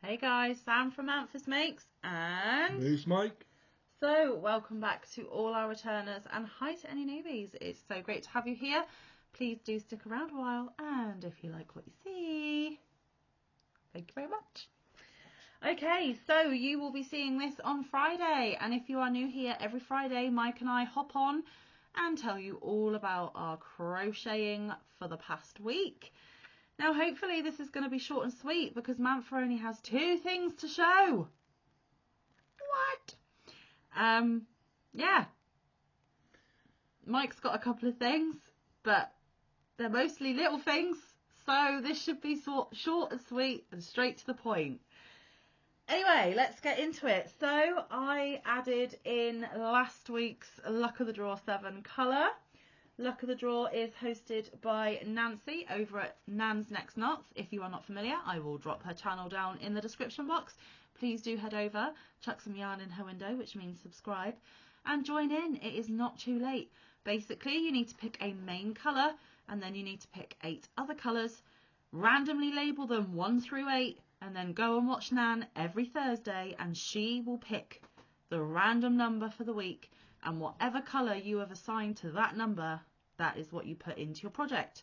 Hey guys, Sam from Manfa Makes and Moose Mike. So welcome back to all our returners and hi to any newbies. It's so great to have you here. Please do stick around a while, and if you like what you see, thank you very much. Okay, so you will be seeing this on Friday, and if you are new here, every Friday Mike and I hop on and tell you all about our crocheting for the past week. Now, hopefully this is going to be short and sweet because Manfa only has 2 things to show. What? Yeah. Mike's got a couple of things, but they're mostly little things, so this should be short and sweet and straight to the point. Anyway, let's get into it. So I added in last week's Luck of the Draw 7 colour. Luck of the Draw is hosted by Nancy over at Nan's Next Knots. If you are not familiar, I will drop her channel down in the description box. Please do head over, chuck some yarn in her window, which means subscribe, and join in. It is not too late. Basically, you need to pick a main colour, and then you need to pick 8 other colours, randomly label them 1 through 8, and then go and watch Nan every Thursday, and she will pick the random number for the week. And whatever colour you have assigned to that number, that is what you put into your project.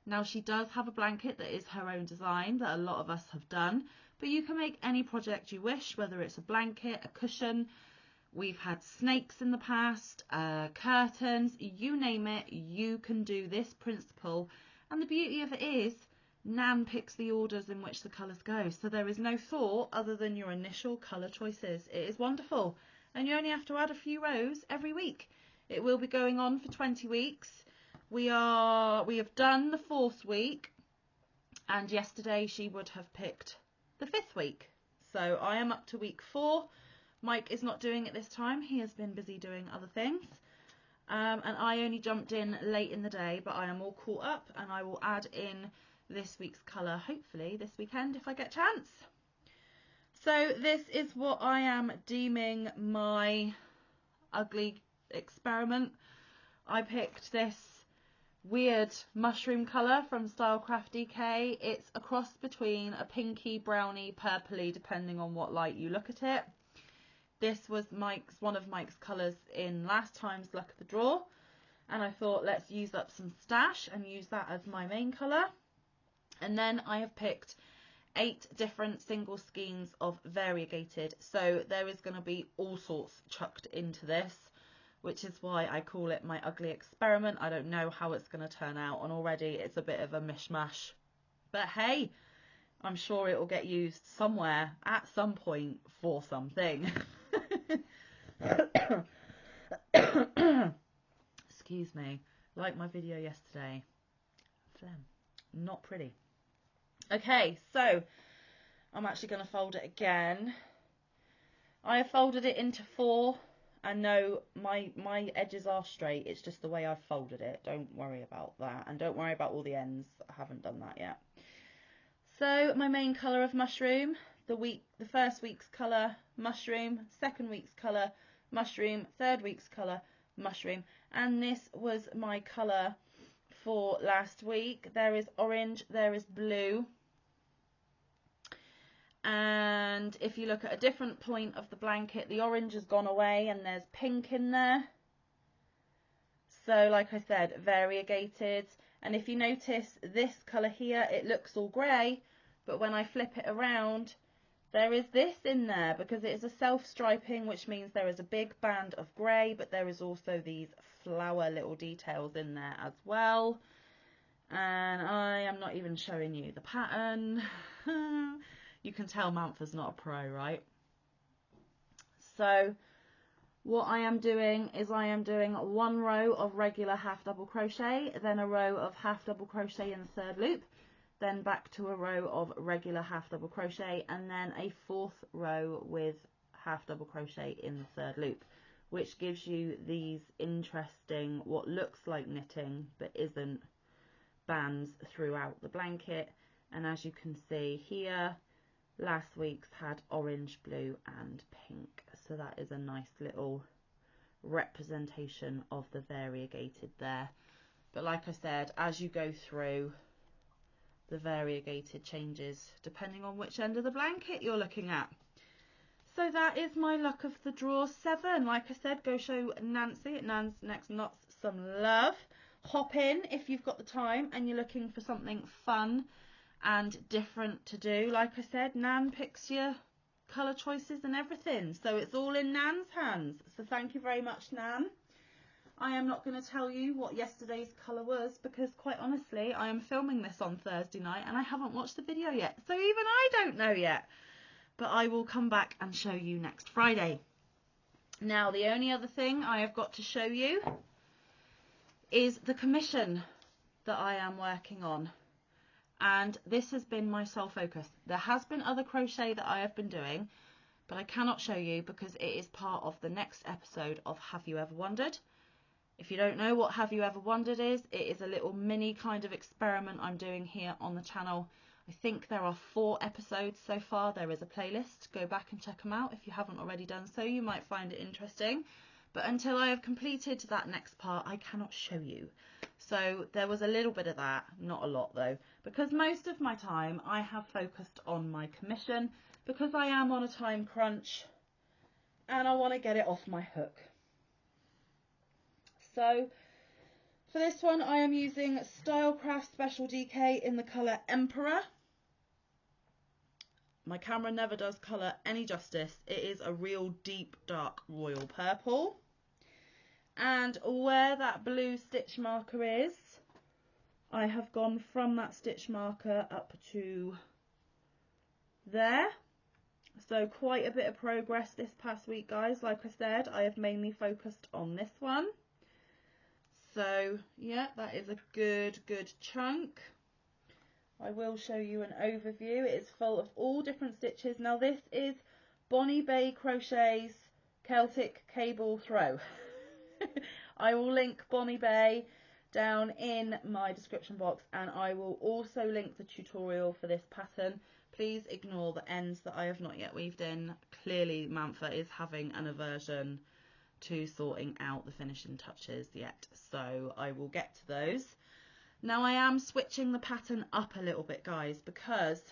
Now, she does have a blanket that is her own design that a lot of us have done, but you can make any project you wish, whether it's a blanket, a cushion. We've had snakes in the past, curtains, you name it, you can do this principle. And the beauty of it is, Nan picks the orders in which the colours go, so there is no thought other than your initial colour choices. It is wonderful. And you only have to add a few rows every week. It will be going on for 20 weeks. We have done the 4th week, and yesterday she would have picked the 5th week. So I am up to week 4. Mike is not doing it this time. He has been busy doing other things. And I only jumped in late in the day, but I am all caught up, and I will add in this week's colour, hopefully this weekend if I get a chance. So this is what I am deeming my ugly experiment. I picked this weird mushroom colour from Stylecraft DK. It's a cross between a pinky, browny, purpley, depending on what light you look at it. This was one of Mike's colours in last time's Luck of the Draw, and I thought let's use up some stash and use that as my main colour. And then I have picked 8 different single skeins of variegated, so there is going to be all sorts chucked into this, which is why I call it my ugly experiment. I don't know how it's going to turn out, and already it's a bit of a mishmash, but hey, I'm sure it will get used somewhere at some point for something. Excuse me, like my video yesterday, phlegm, not pretty. Okay, so I'm actually going to fold it again. I have folded it into 4, and no, my edges are straight. It's just the way I've folded it. Don't worry about that, and don't worry about all the ends. I haven't done that yet. So my main colour of mushroom, the first week's colour, mushroom, 2nd week's colour, mushroom, 3rd week's colour, mushroom, and this was my colour for last week. There is orange, there is blue. And if you look at a different point of the blanket, the orange has gone away and there's pink in there. So like I said, variegated. And if you notice this colour here, it looks all grey, but when I flip it around, there is this in there because it is a self-striping, which means there is a big band of grey, but there is also these flower little details in there as well. And I am not even showing you the pattern. You can tell Manfa's not a pro, right? So what I am doing is I am doing 1 row of regular half double crochet, then a row of half double crochet in the 3rd loop, then back to a row of regular half double crochet, and then a 4th row with half double crochet in the 3rd loop, which gives you these interesting, what looks like knitting but isn't, bands throughout the blanket. And as you can see here, last week's had orange, blue and pink, so that is a nice little representation of the variegated there. But like I said, as you go through, the variegated changes depending on which end of the blanket you're looking at. So that is my luck of the draw 7. Like I said, go show Nancy at Nan's Next Knots some love. Hop in if you've got the time and you're looking for something fun and different to do. Like I said, Nan picks your colour choices and everything, so it's all in Nan's hands. So thank you very much, Nan. I am not going to tell you what yesterday's colour was because, quite honestly, I am filming this on Thursday night and I haven't watched the video yet, so even I don't know yet. But I will come back and show you next Friday. Now, the only other thing I have got to show you is the commission that I am working on. And this has been my sole focus. There has been other crochet that I have been doing, but I cannot show you because it is part of the next episode of Have You Ever Wondered? If you don't know what Have You Ever Wondered is, it is a little mini kind of experiment I'm doing here on the channel. I think there are 4 episodes so far. There is a playlist. Go back and check them out if you haven't already done so. You might find it interesting. But until I have completed that next part, I cannot show you. So there was a little bit of that, not a lot though, because most of my time I have focused on my commission because I am on a time crunch and I want to get it off my hook. So for this one, I am using Stylecraft Special DK in the colour Emperor. My camera never does colour any justice. It is a real deep, dark royal purple. And where that blue stitch marker is, I have gone from that stitch marker up to there. So quite a bit of progress this past week, guys. Like I said, I have mainly focused on this one. So yeah, that is a good chunk. I will show you an overview. It is full of all different stitches. Now this is Bonnie Bay Crochet's Celtic Cable Throw. I will link Bonnie Bay down in my description box, and I will also link the tutorial for this pattern. Please ignore the ends that I have not yet weaved in. Clearly Manfa is having an aversion to sorting out the finishing touches yet, so I will get to those. Now I am switching the pattern up a little bit, guys, because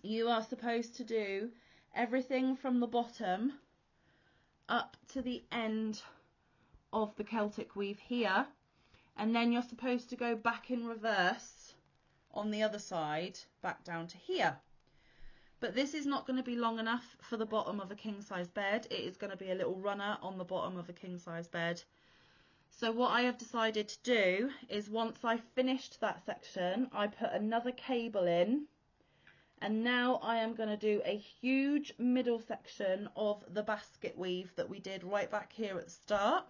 you are supposed to do everything from the bottom up to the end of the Celtic weave here, and then you're supposed to go back in reverse on the other side back down to here. But this is not going to be long enough for the bottom of a king size bed. It is going to be a little runner on the bottom of a king size bed. So what I have decided to do is, once I've finished that section, I put another cable in, and now I am going to do a huge middle section of the basket weave that we did right back here at the start.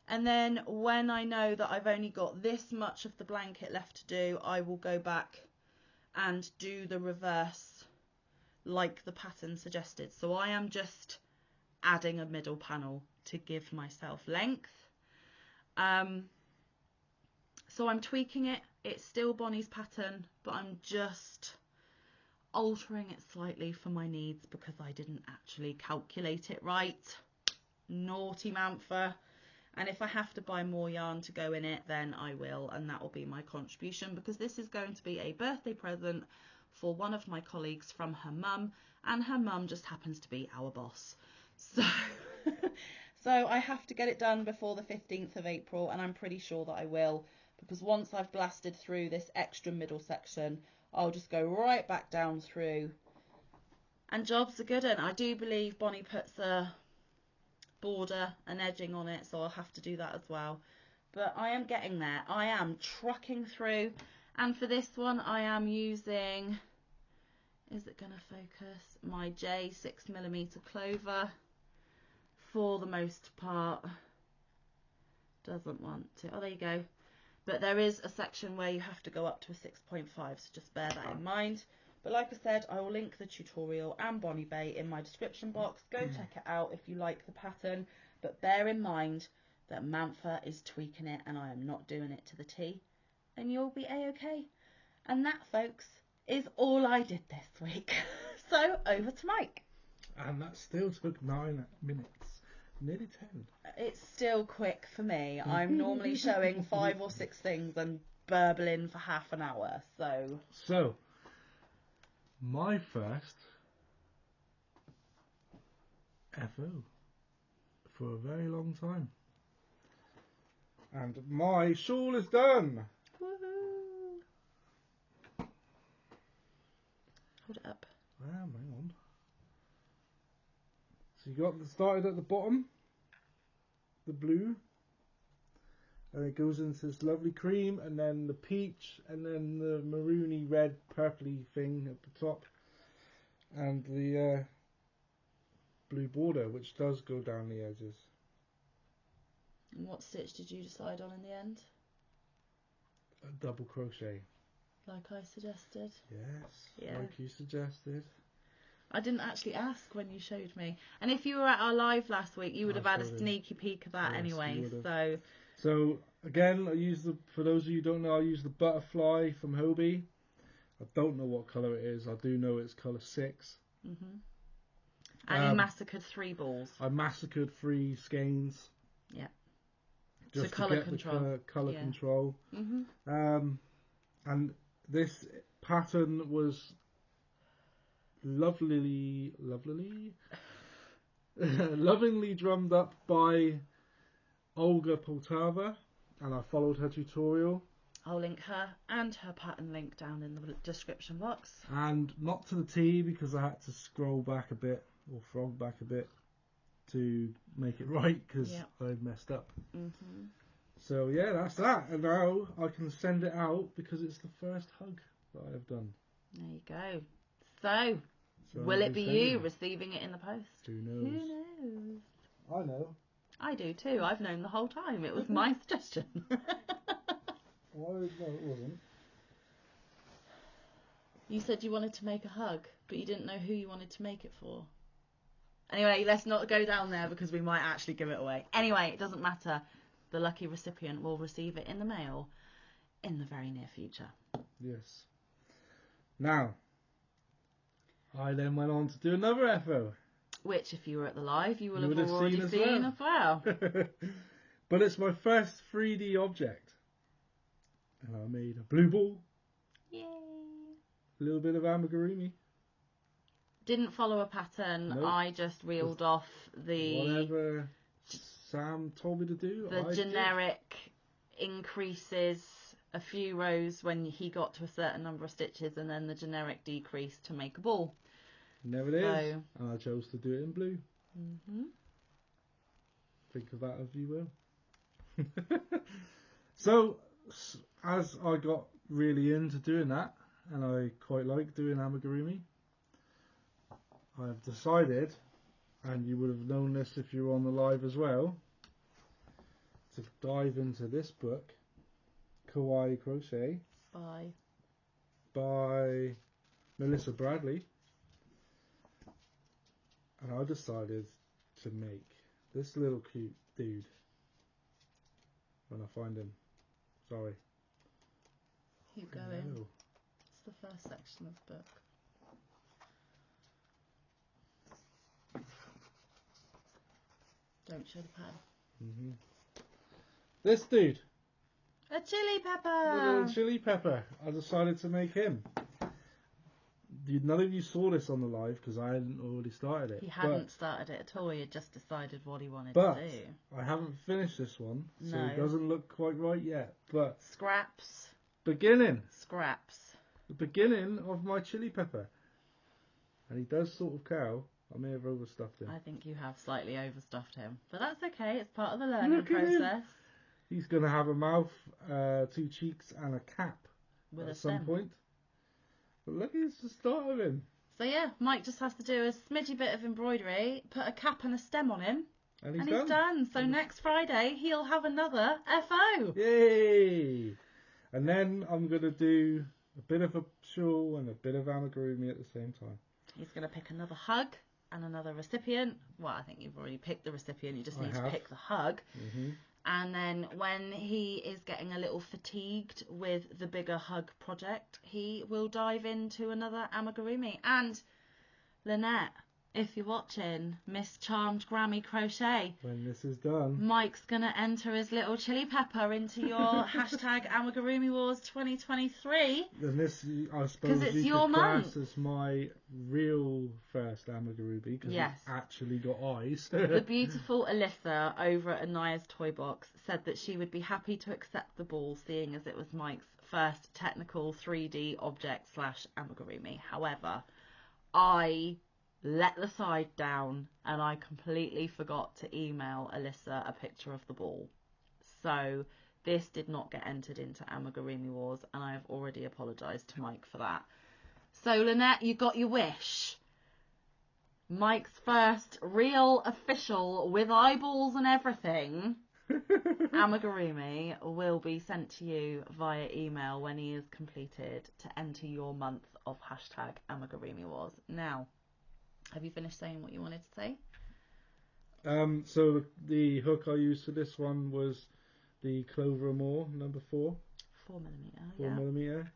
And then when I know that I've only got this much of the blanket left to do, I will go back and do the reverse like the pattern suggested. So I am just adding a middle panel to give myself length. So I'm tweaking it. It's still Bonnie's pattern, but I'm just altering it slightly for my needs because I didn't actually calculate it right. Naughty Manfa. And if I have to buy more yarn to go in it, then I will, and that will be my contribution, because this is going to be a birthday present for one of my colleagues from her mum, and her mum just happens to be our boss. So so I have to get it done before the 15th of April, and I'm pretty sure that I will, because once I've blasted through this extra middle section, I'll just go right back down through, and jobs are good. And I do believe Bonnie puts a border and edging on it, so I'll have to do that as well. But I am getting there. I am trucking through, and for this one I am using, is it going to focus, my J 6mm clover for the most part. Doesn't want to. Oh, there you go. But there is a section where you have to go up to a 6.5, so just bear that in mind. But like I said, I will link the tutorial and Bonnie Bay in my description box. Go check it out if you like the pattern. But bear in mind that Manfa is tweaking it and I am not doing it to the T. And you'll be a-okay. And that, folks, is all I did this week. So over to Mike. And that still took 9 minutes. Nearly 10. It's still quick for me. I'm normally showing 5 or 6 things and burbling for half an hour. So, my first FO for a very long time. And my shawl is done. Woohoo! Hold it up. Hang on. So you got started at the bottom, the blue, and it goes into this lovely cream, and then the peach, and then the maroony red purpley thing at the top, and the blue border, which does go down the edges. And what stitch did you decide on in the end? A double crochet. Like I suggested? Yes, Yeah. like you suggested. I didn't actually ask when you showed me. And if you were at our live last week, you would have had a sneaky peek of that Yes, anyway. you would have. So So again, for those of you who don't know, I use the butterfly from Hobie. I don't know what colour it is. I do know it's colour 6. And you massacred 3 balls. I massacred 3 skeins. Yeah. Just So colour to get control. the colour Yeah. control. And this pattern was lovingly drummed up by Olga Poltava, and I followed her tutorial. I'll link her and her pattern link down in the description box. And not to the T, because I had to scroll back a bit, or frog back a bit, to make it right, because I messed up. So yeah, that's that. And now I can send it out because it's the first hug that I have done. There you go. So will it be you receiving it in the post? Who knows? Who knows? I know. I do too. I've known the whole time. It was my suggestion. Well, no, it wasn't. You said you wanted to make a hug, but you didn't know who you wanted to make it for. Anyway, let's not go down there because we might actually give it away. Anyway, it doesn't matter. The lucky recipient will receive it in the mail in the very near future. Yes. Now, I then went on to do another FO. Which, if you were at the live, you will would have already seen as well. But it's my first 3D object. And I made a blue ball. Yay! A little bit of amigurumi. Didn't follow a pattern. Nope. I just reeled off whatever Sam told me to do. The generic increases a few rows when he got to a certain number of stitches, and then the generic decrease to make a ball. And there it is. And I chose to do it in blue. Think of that as you will. So, as I got really into doing that, and I quite like doing amigurumi, I've decided, and you would have known this if you were on the live as well, to dive into this book, Kawaii Crochet, by Melissa Bradley. And I decided to make this little cute dude when I find him. Sorry. Keep going. No. It's the first section of the book. Don't show the pen. This dude. A chili The pepper! little chili pepper. I decided to make him. None of you saw this on the live because I hadn't already started it. He hadn't started it at all. He had just decided what he wanted But to do. I haven't finished this one, so No. it doesn't look quite right yet. But Scraps. the beginning of my chili pepper. And he does sort of cow. I may have overstuffed him. I think you have slightly overstuffed him. But that's okay. It's part of the learning Look at him. process. He's going to have a mouth, 2 cheeks, and a cap With at a some stem. point. But look, it's the start of him. So yeah, Mike just has to do a smidgy bit of embroidery, put a cap and a stem on him, And he's he's done. So next Friday, he'll have another FO. Yay! And then I'm going to do a bit of a shawl and a bit of amigurumi at the same time. He's going to pick another hug and another recipient. Well, I think you've already picked the recipient. You just need to pick the hug. And then when he is getting a little fatigued with the bigger hug project, he will dive into another amigurumi. And Lynette, if you're watching, Miss Charmed Grammy Crochet, when this is done, Mike's going to enter his little chili pepper into your hashtag Amigurumi Wars 2023. then this, I suppose, it's you your could class month. as my real first amigurumi, because Yes. it's actually got eyes. The beautiful Alyssa over at Anaya's Toy Box said that she would be happy to accept the ball, seeing as it was Mike's first technical 3D object / amigurumi. However, I let the side down and I completely forgot to email Alyssa a picture of the ball. So this did not get entered into Amigurumi Wars, and I have already apologised to Mike for that. So Lynette, you got your wish. Mike's first real official, with eyeballs and everything, amigurumi will be sent to you via email when he is completed to enter your month of hashtag Amigurumi Wars. Now, have you finished saying what you wanted to say? So the hook I used for this one was the Clover Moor number 4. 4mm, 4mm.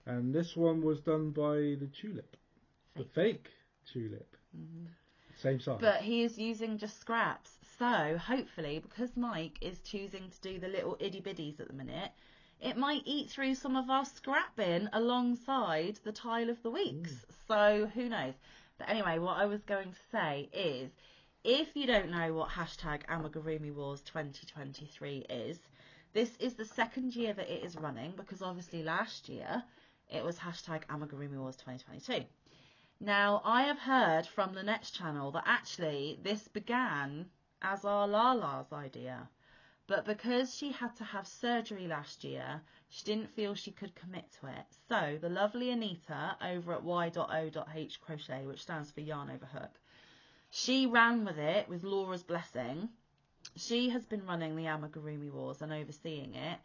And this one was done by the tulip. The fake tulip. Mm-hmm. Same size. But he is using just scraps. So hopefully, because Mike is choosing to do the little itty bitties at the minute, it might eat through some of our scrap bin alongside the tile of the weeks. So who knows? But anyway, what I was going to say is, if you don't know what hashtag Amigurumi Wars 2023 is, this is the second year that it is running, because obviously last year it was hashtag Amigurumi Wars 2022. Now, I have heard from Lynette's channel that actually this began as our Lala's idea, but because she had to have surgery last year, she didn't feel she could commit to it. So the lovely Anita over at y.o.h crochet, which stands for Yarn Over Hook, she ran with it with Laura's blessing. She has been running the Amigurumi Wars and overseeing it.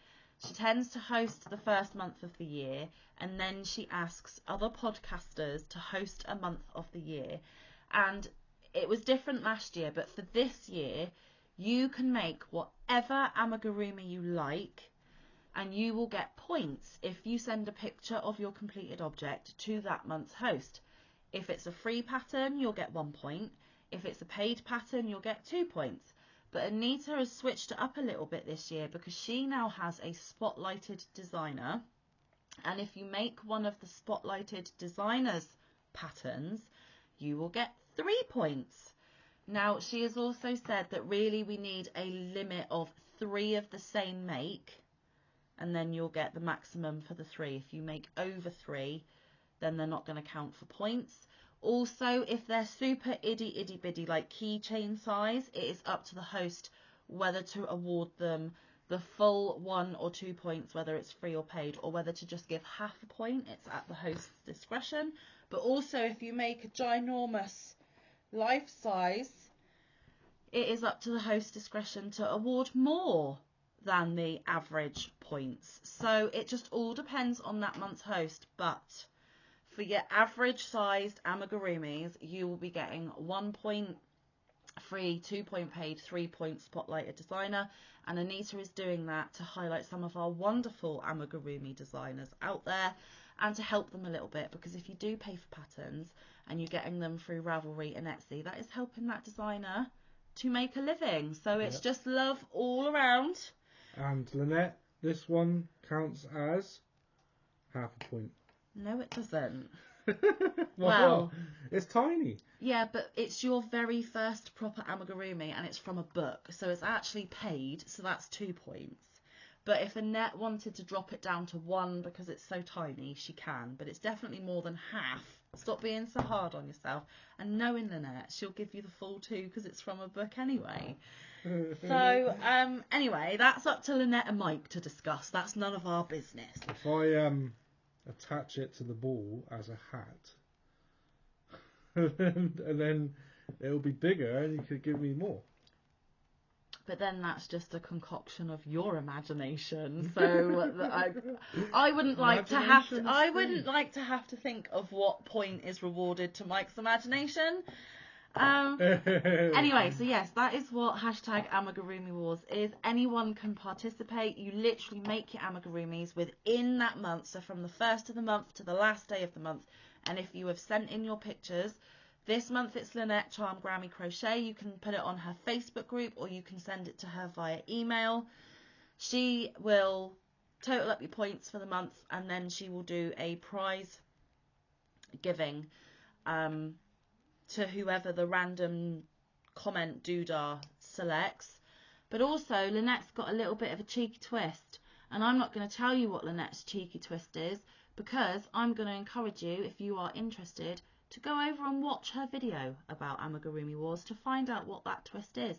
She tends to host the first month of the year, and then she asks other podcasters to host a month of the year. And it was different last year, but for this year, you can make whatever amigurumi you like, and you will get points if you send a picture of your completed object to that month's host. If it's a free pattern, you'll get 1 point. If it's a paid pattern, you'll get 2 points. But Anita has switched it up a little bit this year because she now has a spotlighted designer. And if you make one of the spotlighted designer's patterns, you will get 3 points. Now, she has also said that really we need a limit of 3 of the same make, and then you'll get the maximum for the 3. If you make over 3, then they're not going to count for points. Also, if they're super itty bitty, like keychain size, it is up to the host whether to award them the full 1 or 2 points, whether it's free or paid, or whether to just give half a point. It's at the host's discretion. But also, if you make a ginormous life size, it is up to the host's discretion to award more than the average points. So it just all depends on that month's host. But for your average sized amigurumis, you will be getting 1 point free, 2 point paid, 3 point spotlighted designer. And Anita is doing that to highlight some of our wonderful amigurumi designers out there and to help them a little bit, because if you do pay for patterns and you're getting them through Ravelry and Etsy, that is helping that designer to make a living. So it's just love all around. And Lynette, this one counts as half a point. No, it doesn't. Well, it's tiny. Yeah, but it's your very first proper amigurumi and it's from a book, so it's actually paid, so that's 2 points. But if Annette wanted to drop it down to 1 because it's so tiny, she can, but it's definitely more than half. Stop being so hard on yourself. And knowing Lynette, she'll give you the full 2 because it's from a book anyway. So, anyway, that's up to Lynette and Mike to discuss. That's none of our business. If I attach it to the ball as a hat, and then it'll be bigger and you could give me more. But then that's just a concoction of your imagination. So I wouldn't like to have to. I wouldn't like to have to think of what point is rewarded to Mike's imagination. Anyway, so yes, that is what hashtag Amigurumi Wars is. Anyone can participate. You literally make your amigurumis within that month, so from the first of the month to the last day of the month. And if you have sent in your pictures, This month it's Lynette Charm Grammy Crochet. You can put it on her Facebook group or you can send it to her via email. She will total up your points for the month and then she will do a prize giving to whoever the random comment doodah selects. But also Lynette's got a little bit of a cheeky twist, and I'm not going to tell you what Lynette's cheeky twist is because I'm going to encourage you, if you are interested, to go over and watch her video about Amigurumi Wars to find out what that twist is.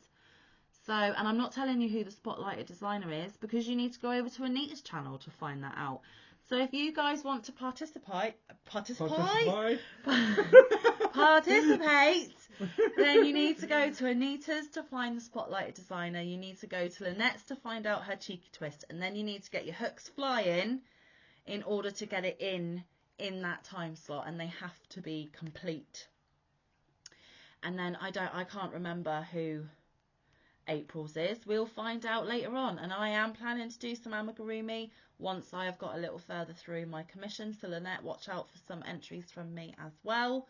So, and I'm not telling you who the spotlighted designer is because you need to go over to Anita's channel to find that out. So if you guys want to participate, then you need to go to Anita's to find the spotlighted designer. You need to go to Lynette's to find out her cheeky twist, and then you need to get your hooks flying in order to get it in that time slot, and they have to be complete. And then I can't remember who April's is. We'll find out later on, and I am planning to do some amigurumi once I have got a little further through my commission. So Lynette, watch out for some entries from me as well.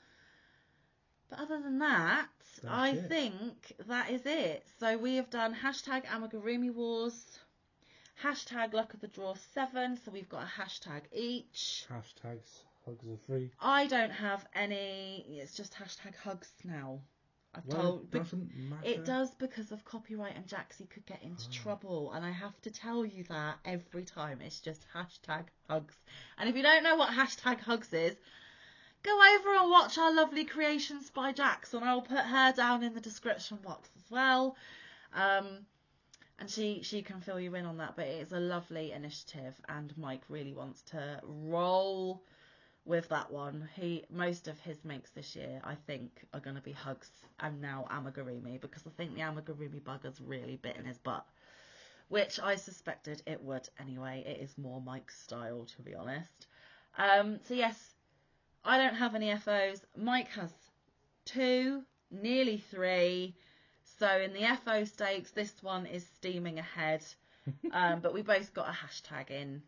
But other than that, I think that is it. So we have done hashtag Amigurumi Wars, hashtag Luck of the Draw 7. So we've got a hashtag each. Hashtags hugs are free. I don't have any. It's just hashtag hugs now. It doesn't matter. It does because of copyright and Jaxie could get into trouble, and I have to tell you that every time. It's just hashtag hugs. And if you don't know what hashtag hugs is, go over and watch our lovely creations by Jax, and I'll put her down in the description box as well. And she can fill you in on that, but it is a lovely initiative, and Mike really wants to roll with that one. Most of his makes this year, I think, are going to be hugs and now amigurumi, because I think the amigurumi bug has really bitten his butt, which I suspected it would anyway. It is more Mike's style, to be honest. So yes, I don't have any FOs. Mike has 2, nearly 3. So in the FO stakes, this one is steaming ahead. But we both got a hashtag in.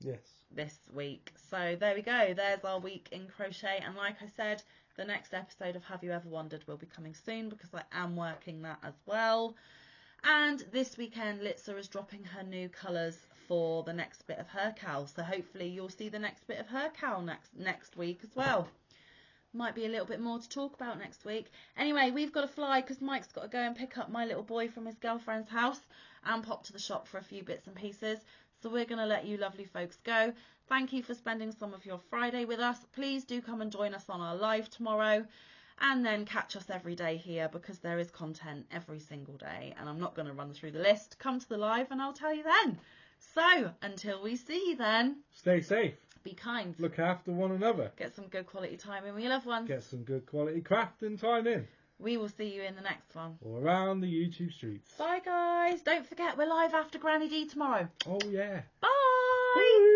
Yes. This week. So there we go. There's our week in crochet. And like I said, the next episode of Have You Ever Wondered will be coming soon because I am working that as well. And this weekend, Litza is dropping her new colours for the next bit of her cowl. So hopefully you'll see the next bit of her cowl next week as well. Might be a little bit more to talk about next week. Anyway, we've got to fly because Mike's got to go and pick up my little boy from his girlfriend's house and pop to the shop for a few bits and pieces. So we're going to let you lovely folks go. Thank you for spending some of your Friday with us. Please do come and join us on our live tomorrow. And then catch us every day here because there is content every single day. And I'm not going to run through the list. Come to the live and I'll tell you then. So until we see you then. Stay safe. Be kind. Look after one another. Get some good quality time in with your loved ones. Get some good quality crafting time in. We will see you in the next one. Or around the YouTube streets. Bye guys. Don't forget we're live after Granny D tomorrow. Oh yeah. Bye. Bye.